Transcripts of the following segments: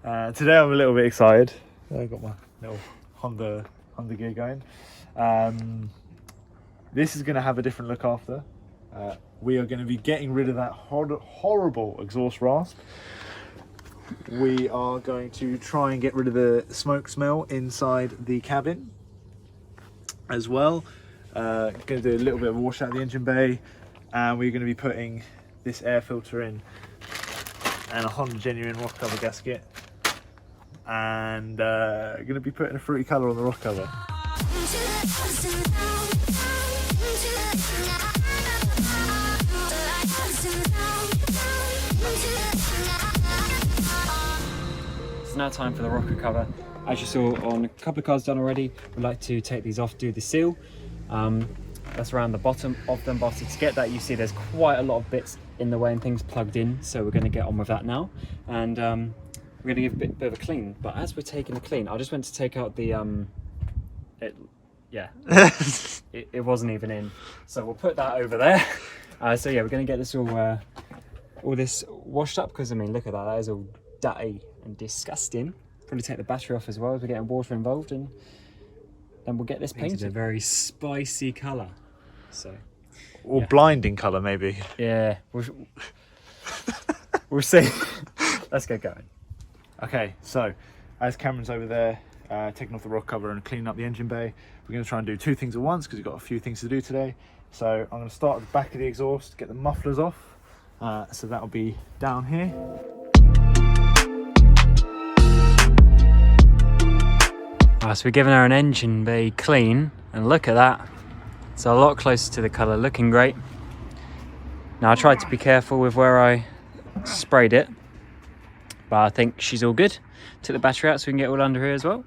Today I'm a little bit excited. I've got my little Honda gear going. This is going to have a different look after. We are going to be getting rid of that horrible exhaust rasp. We are going to try and get rid of the smoke smell inside the cabin as well. Going to do a little bit of a wash out of the engine bay, and we're going to be putting this air filter in and a Honda genuine rock cover gasket, and going to be putting a fruity colour on the rock cover. It's now time for the rocker cover. As you saw on a couple of cars done already, we'd like to take these off, do the seal. That's around the bottom of them, but to get that, you see there's quite a lot of bits in the way and things plugged in, so we're going to get on with that now, and we're going to give a bit of a clean. But as we're taking a clean, I just went to take out the it wasn't even in, so we'll put that over there. So yeah, we're going to get this all this washed up, because I mean, look at that, that is all dirty and disgusting. Probably take the battery off as well if we're getting water involved, and then we'll get this painted a very spicy colour. So, or blinding colour maybe. Yeah, we'll see. Let's get going. Okay, so as Cameron's over there taking off the rock cover and cleaning up the engine bay, we're going to try and do two things at once because we've got a few things to do today. So I'm going to start at the back of the exhaust, get the mufflers off. So that'll be down here. So we're giving her an engine bay clean, and look at that. It's a lot closer to the colour, looking great. Now I tried to be careful with where I sprayed it, but I think she's all good. Took the battery out so we can get all under here as well.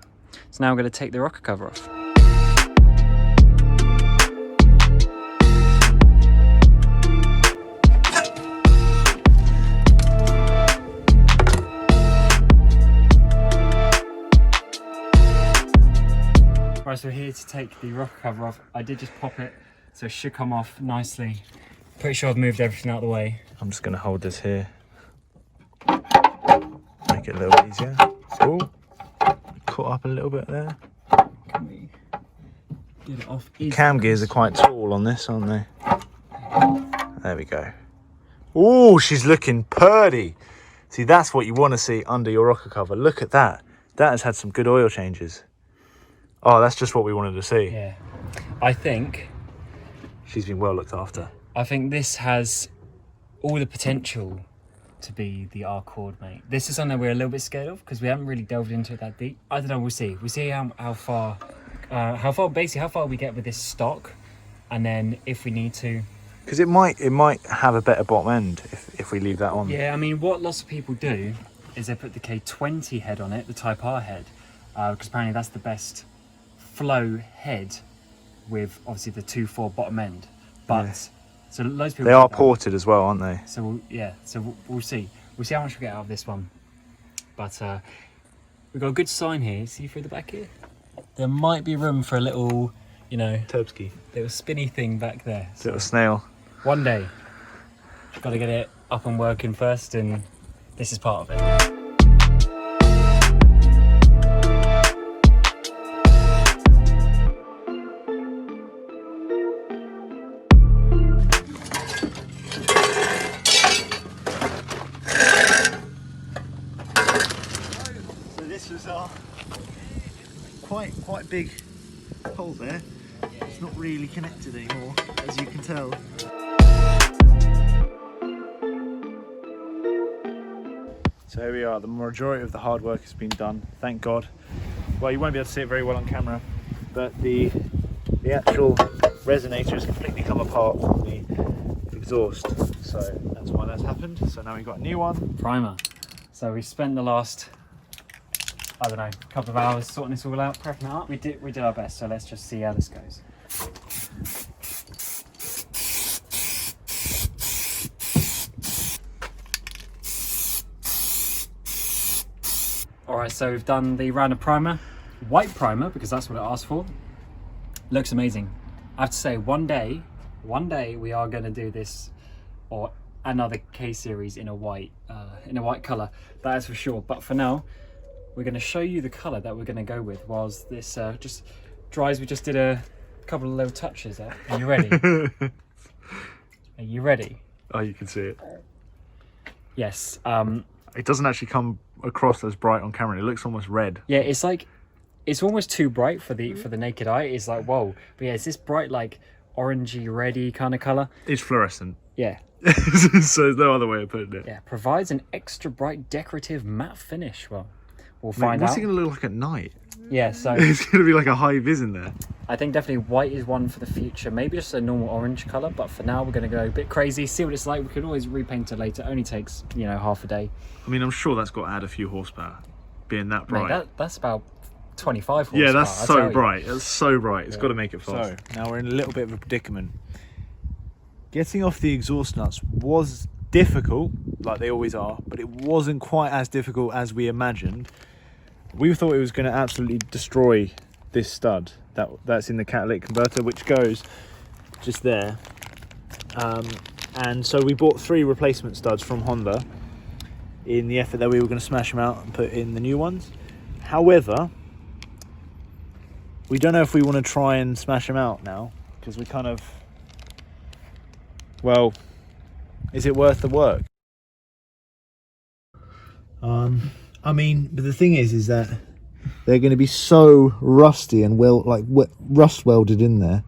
So now I'm going to take the rocker cover off. Right, so we're here to take the rocker cover off. I did just pop it, so it should come off nicely. Pretty sure I've moved everything out of the way. I'm just going to hold this here. Make it a little easier. Oh, caught up a little bit there. Can we get it off easy? Cam gears are quite tall on this, aren't they? There we go. Oh, she's looking purdy. See, that's what you want to see under your rocker cover. Look at that. That has had some good oil changes. Oh, that's just what we wanted to see. Yeah. I think she's been well looked after. I think this has all the potential to be the R-Cord, mate. This is something we're a little bit scared of because we haven't really delved into it that deep. I don't know, we'll see. We'll see how far we get with this stock, and then if we need to. Because it might have a better bottom end if we leave that on. Yeah, I mean, what lots of people do is they put the K20 head on it, the Type R head, because apparently that's the best flow head with obviously the 2.4 bottom end. But yeah. So loads of people, they are ported as well, aren't they? So we'll see how much we get out of this one. But we've got a good sign here. See through the back here, there might be room for a little, you know, Turbski, little spinny thing back there. So little snail. One day got to get it up and working first, and this is part of it. Quite big hole there. It's not really connected anymore, as you can tell. So here we are, the majority of the hard work has been done, thank God. Well, you won't be able to see it very well on camera, but the actual resonator has completely come apart from the exhaust, so that's why that's happened. So now we've got a new one. Primer. So we spent the last, I don't know, couple of hours sorting this all out, prepping it up. We did our best, so let's just see how this goes. Alright, so we've done the round of primer, white primer, because that's what it asked for. Looks amazing. I have to say, one day we are going to do this, or another K series in a white colour, that is for sure. But for now, we're going to show you the colour that we're going to go with whilst this just dries. We just did a couple of little touches there. Are you ready? Are you ready? Oh, you can see it. Yes. It doesn't actually come across as bright on camera. It looks almost red. Yeah, it's like, it's almost too bright for the naked eye. It's like, whoa. But yeah, it's this bright, like orangey, reddy kind of colour. It's fluorescent. Yeah. So there's no other way of putting it. Yeah, provides an extra bright decorative matte finish. Well, we'll find out. What's it going to look like at night? Yeah, so It's going to be like a high vis in there. I think definitely white is one for the future. Maybe just a normal orange colour, but for now we're going to go a bit crazy, see what it's like. We could always repaint it later. It only takes, you know, half a day. I mean, I'm sure that's got to add a few horsepower, being that bright. Mate, that's about 25 horsepower. Yeah, that's so bright. It's so bright. It's got to make it fast. So now we're in a little bit of a predicament. Getting off the exhaust nuts was difficult, like they always are, but it wasn't quite as difficult as we imagined. We thought it was going to absolutely destroy this stud that's in the catalytic converter, which goes just there. And so we bought 3 replacement studs from Honda in the effort that we were going to smash them out and put in the new ones. However, we don't know if we want to try and smash them out now, because we kind of, well, is it worth the work? I mean, but the thing is that they're going to be so rusty and rust welded in there,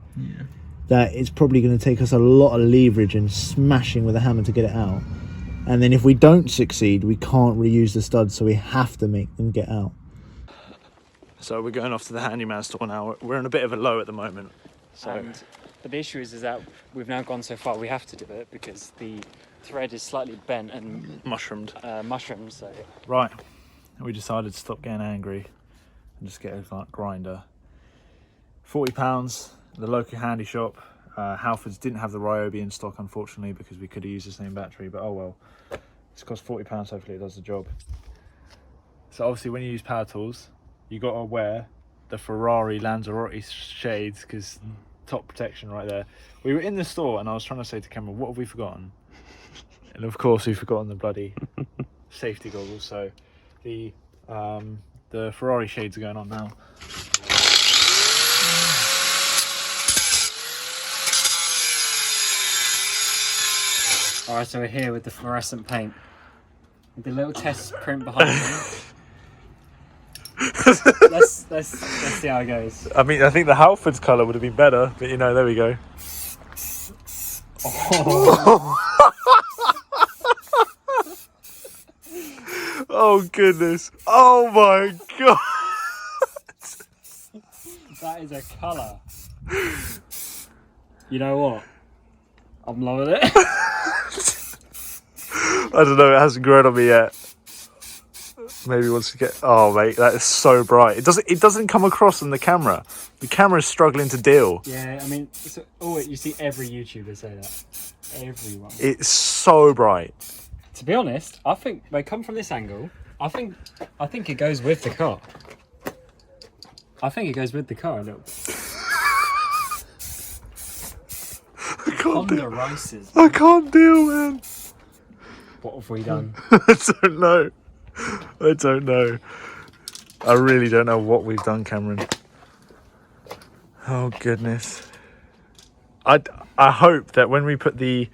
that it's probably going to take us a lot of leverage and smashing with a hammer to get it out. And then if we don't succeed, we can't reuse the studs, so we have to make them get out. So we're going off to the handyman store now. We're in a bit of a low at the moment. But the issue is that we've now gone so far, we have to do it because the thread is slightly bent and Mushroomed. mushroomed. So Right, we decided to stop getting angry and just get a grinder. £40, the local handy shop. Halfords didn't have the Ryobi in stock, unfortunately, because we could have used the same battery, but oh well. It's cost £40, hopefully it does the job. So obviously when you use power tools, you got to wear the Ferrari Lanzarote shades, because top protection right there. We were in the store and I was trying to say to Cameron, what have we forgotten? And of course we've forgotten the bloody safety goggles. So the Ferrari shades are going on now. alright, so we're here with the fluorescent paint. With the little test print behind me. let's see how it goes. I mean, I think the Halfords colour would have been better, but you know, there we go. Oh. Oh goodness. Oh my god. That is a colour. You know what? I'm loving it. I don't know, it hasn't grown on me yet. Maybe once we get... Oh mate, that is so bright. It doesn't come across on the camera. The camera's struggling to deal. Yeah, I mean, you see every YouTuber say that. Everyone. It's so bright. To be honest, I think they come from this angle. I think it goes with the car. I think it goes with the car a little bit. Honda races. I can't deal, man. What have we done? I don't know. I don't know. I really don't know what we've done, Cameron. Oh goodness. I hope that when we put the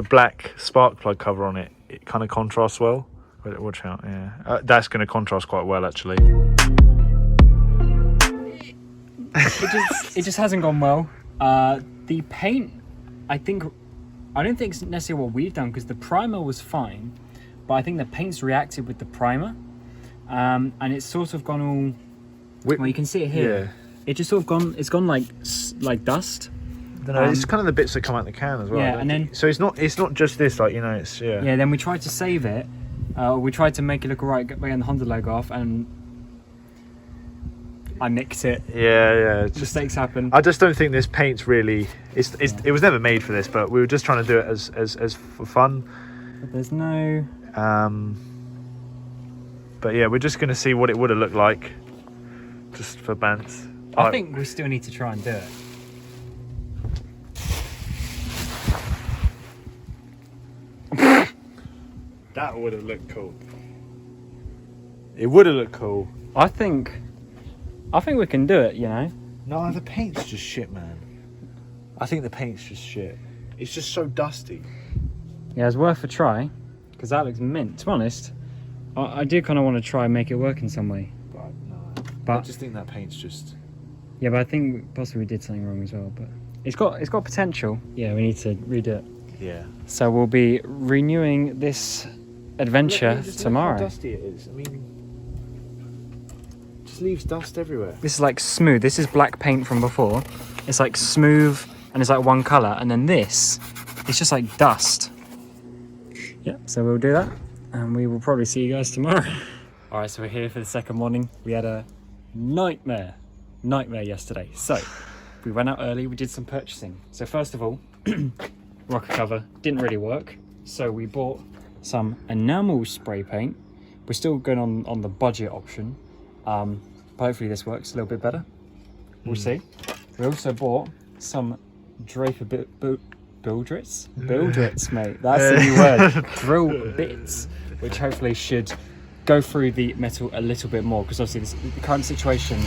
black spark plug cover on it, it kind of contrasts well. Watch out, yeah. That's going to contrast quite well, actually. It just hasn't gone well. The paint, I don't think it's necessarily what we've done, because the primer was fine, but I think the paint's reacted with the primer, and it's sort of gone all. Well, you can see it here. Yeah. It just sort of gone. It's gone like dust. I don't know, it's kind of the bits that come out the can as well. Yeah, and then so it's not just this, like, you know, it's Yeah, then we tried to save it. We tried to make it look alright, get the Honda logo off, and I nicked it. Yeah. Mistakes happen. I just don't think this paint's really. It was never made for this, but we were just trying to do it as for fun. But there's no. But yeah, we're just going to see what it would have looked like, just for bants. I think we still need to try and do it. That would have looked cool. It would have looked cool. I think we can do it, you know. No, the paint's just shit, man. I think the paint's just shit. It's just so dusty. Yeah, it's worth a try, because that looks mint. To be honest, I do kind of want to try and make it work in some way. But no. But I just think that paint's just... yeah, but I think possibly we did something wrong as well. But it's got potential. Yeah, we need to redo it. Yeah. So we'll be renewing this adventure tomorrow. Look how dusty it is. I mean, just leaves dust everywhere. This is like smooth. This is black paint from before. It's like smooth and it's like one colour. And then this, it's just like dust. Yeah, so we'll do that. And we will probably see you guys tomorrow. All right, so we're here for the second morning. We had a nightmare yesterday. So we went out early, we did some purchasing. So first of all, rocker cover didn't really work. So we bought some enamel spray paint. We're still going on the budget option. But hopefully this works a little bit better. We'll see. We also bought some Draper Bildrits, mate. That's the new word. Drill bits, which hopefully should go through the metal a little bit more, because obviously the current situation.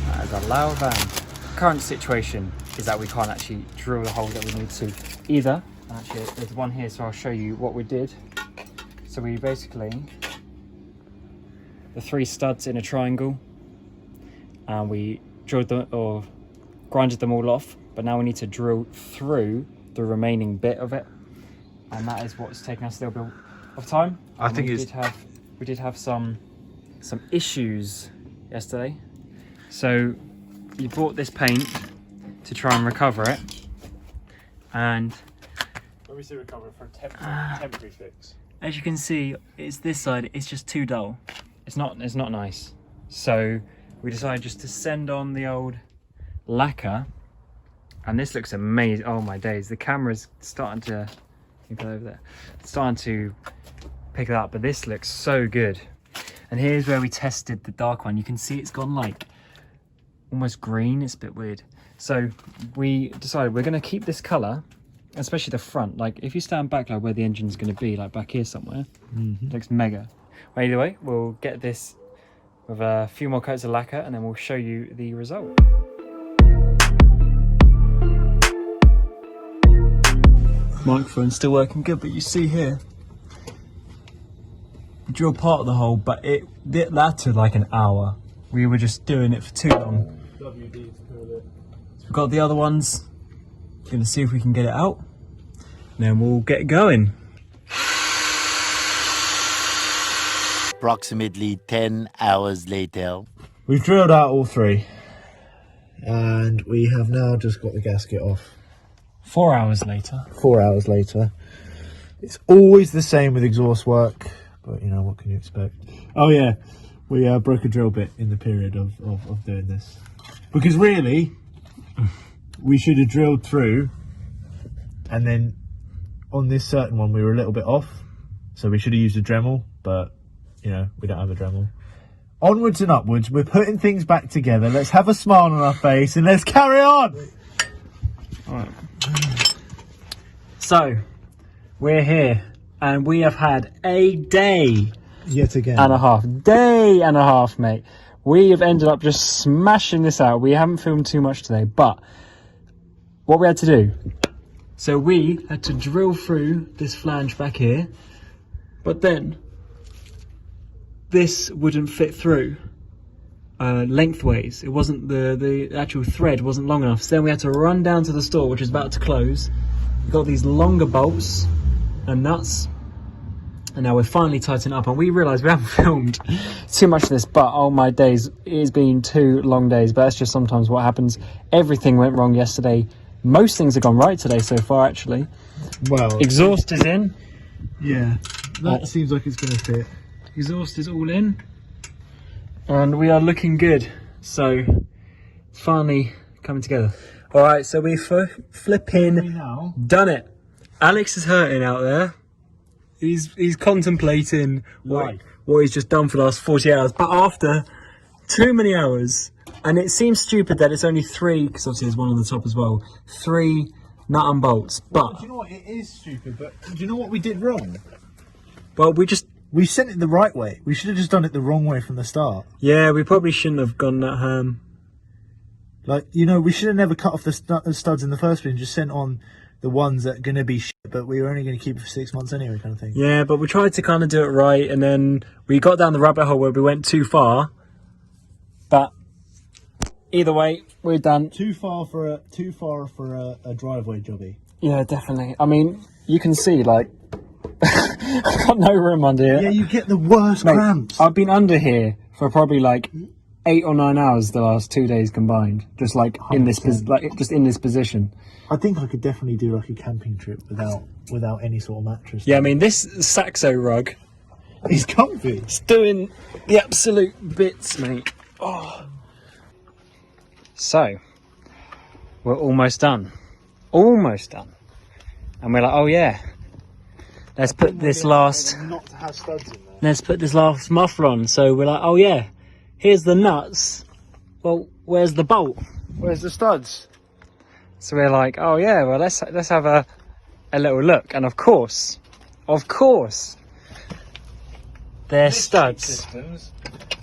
That is a loud van. The current situation is that we can't actually drill the hole that we need to either. Actually, there's one here, so I'll show you what we did. So we basically, the 3 studs in a triangle, and we drilled them or grinded them all off, but now we need to drill through the remaining bit of it, and that is what's taking us a little bit of time. I think we did have some issues yesterday. So you bought this paint to try and recover it, and When we say recover, for a temporary fix. as you can see, it's this side, it's just too dull. It's not nice. So we decided just to send on the old lacquer, and this looks amazing. Oh my days, the camera's starting to, you can go over there, it's starting to pick it up, but this looks so good. And here's where we tested the dark one. You can see it's gone like almost green. It's a bit weird. So we decided we're going to keep this color, especially the front. Like if you stand back, like where the engine's going to be, like back here somewhere, it looks mega. Well, either way, we'll get this with a few more coats of lacquer, and then we'll show you the result. Microphone's still working good, but you see here, we drill part of the hole, but that took like an hour. We were just doing it for too long. So we've got the other ones. We're going to see if we can get it out, and then we'll get going. Approximately 10 hours later. We've drilled out all 3, and we have now just got the gasket off. 4 hours later. 4 hours later. It's always the same with exhaust work, but you know, what can you expect? Oh yeah, we broke a drill bit in the period of doing this, because really we should have drilled through, and then on this certain one we were a little bit off, so we should have used a Dremel, but you know, we don't have a Dremel. Onwards and upwards, we're putting things back together. Let's have a smile on our face and let's carry on. All right. So we're here, and we have had a day Yet again. and a half. Day and a half, mate. We have ended up just smashing this out. We haven't filmed too much today, but what we had to do, so we had to drill through this flange back here, but then this wouldn't fit through lengthways. It wasn't, the actual thread wasn't long enough, so then we had to run down to the store, which is about to close. We got these longer bolts and nuts, and now we're finally tightening up, and we realised we haven't filmed too much of this, but oh my days, it has been 2 long days, but that's just sometimes what happens. Everything went wrong yesterday. Most things have gone right today so far, actually. Well, Exhaust is in. yeah, that seems like it's going to fit. Exhaust is all in, and we are looking good. So it's finally coming together. All right, so we flipping Now, done it. Alex is hurting out there. He's contemplating what he's just done for the last 40 hours. But after too many hours, and it seems stupid that it's only 3, because obviously there's one on the top as well, 3 nut and bolts. But do you know what? It is stupid, but do you know what we did wrong? well, we just We sent it the right way. We should have just done it the wrong way from the start. Yeah, we probably shouldn't have gone that ham. Like, you know, we should have never cut off the studs in the first place and just sent on the ones that are going to be shit, but we were only going to keep it for 6 months anyway, kind of thing. Yeah, but we tried to kind of do it right, and then we got down the rabbit hole where we went too far. But either way, we're done. Too far for a driveway jobby. Yeah, definitely. I mean, you can see, like, I've got no room under here. Yeah, you get the worst Mate, cramps. I've been under here for probably like 8 or 9 hours the last 2 days combined, just like in this just in this position. I think I could definitely do like a camping trip without any sort of mattress. Yeah, I mean, this Saxo rug He's comfy. is doing the absolute bits, mate. Oh. So we're almost done, and we're like, oh yeah, let's put this last muffler on. So we're like, oh yeah, here's the nuts. Well, where's the bolt? Where's the studs? So we're like, oh yeah, well let's have a little look. And of course, they're studs.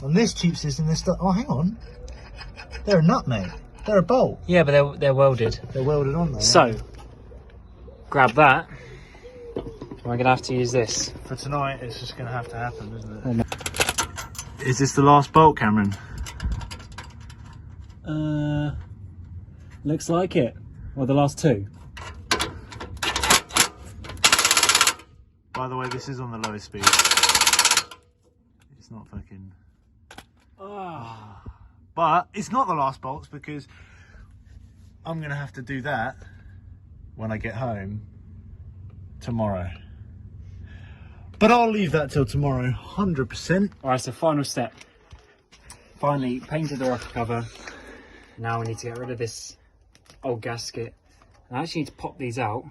On this cheap system, they're studs. Oh, hang on, they're a nut, mate. They're a bolt. Yeah, but they're welded. They're welded on there. So grab that. We're gonna have to use this. For tonight, it's just going to have to happen, isn't it? Is this the last bolt, Cameron? Looks like it. Well, the last two. By the way, this is on the lowest speed. It's not fucking... But it's not the last bolts because I'm going to have to do that when I get home tomorrow. But I'll leave that till tomorrow, 100%. Alright, so final step. Finally painted the rocker cover. Now we need to get rid of this old gasket. I actually need to pop these out,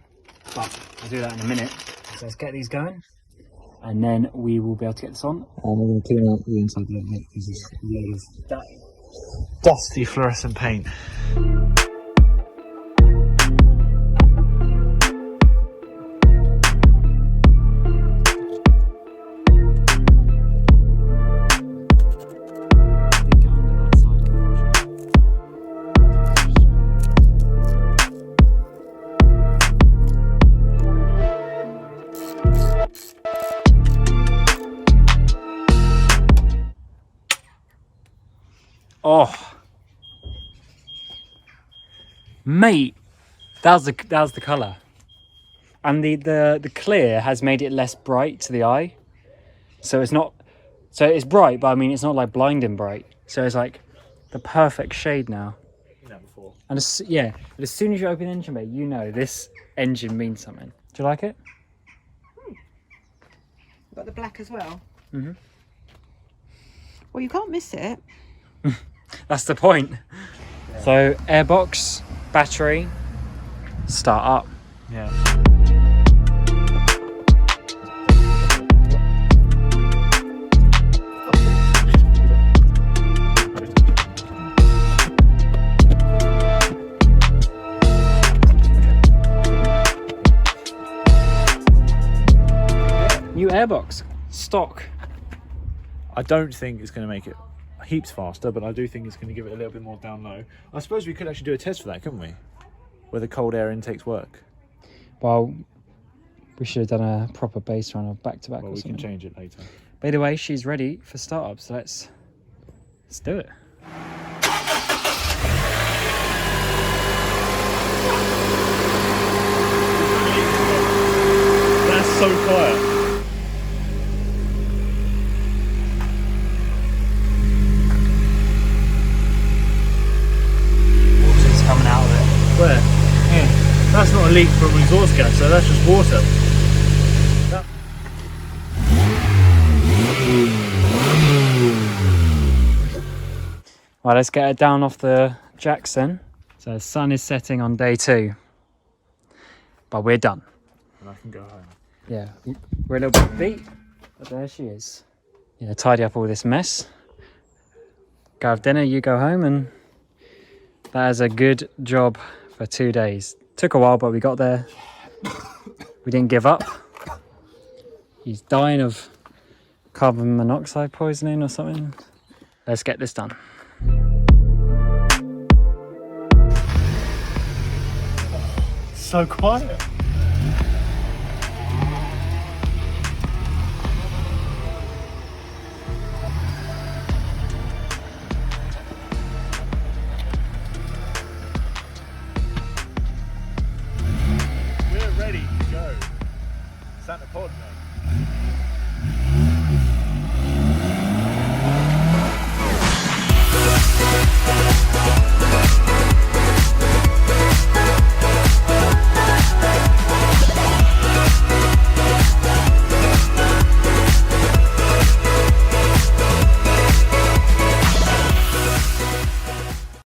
but I'll do that in a minute. So let's get these going, and then we will be able to get this on. And we're going to clean out the inside of it because there's a load of Dusty fluorescent paint. Oh, mate, that was the colour, and the clear has made it less bright to the eye, so it's not, so it's bright, but I mean it's not like blinding bright, so it's like the perfect shade now. Before. And as soon as you open the engine bay, you know this engine means something. Do you like it? Got the black as well. Mhm. Well, you can't miss it. That's the point. Yeah. So airbox, battery, start up. Yeah. New airbox, stock. I don't think it's going to make it heaps faster, but I do think it's going to give it a little bit more down low. I suppose we could actually do a test for that, couldn't we? Whether cold air intakes work. Well, we should have done a proper base run of back-to-back Well, or we something. can change it later. By the way, she's ready for startup, so let's do it. That's so quiet. Water's coming out of it. Where? Yeah. That's not a leak from exhaust gas, so that's just water. Right, let's get it down off the jacks then. So the sun is setting on day 2, but we're done. And I can go home. Yeah, we're a little bit beat, but there she is. Yeah, tidy up all this mess. Go have dinner, you go home, and that is a good job for 2 days. Took a while, but we got there. We didn't give up. He's dying of carbon monoxide poisoning or something. Let's get this done. So quiet. We're ready to go. Santa Pod, mate.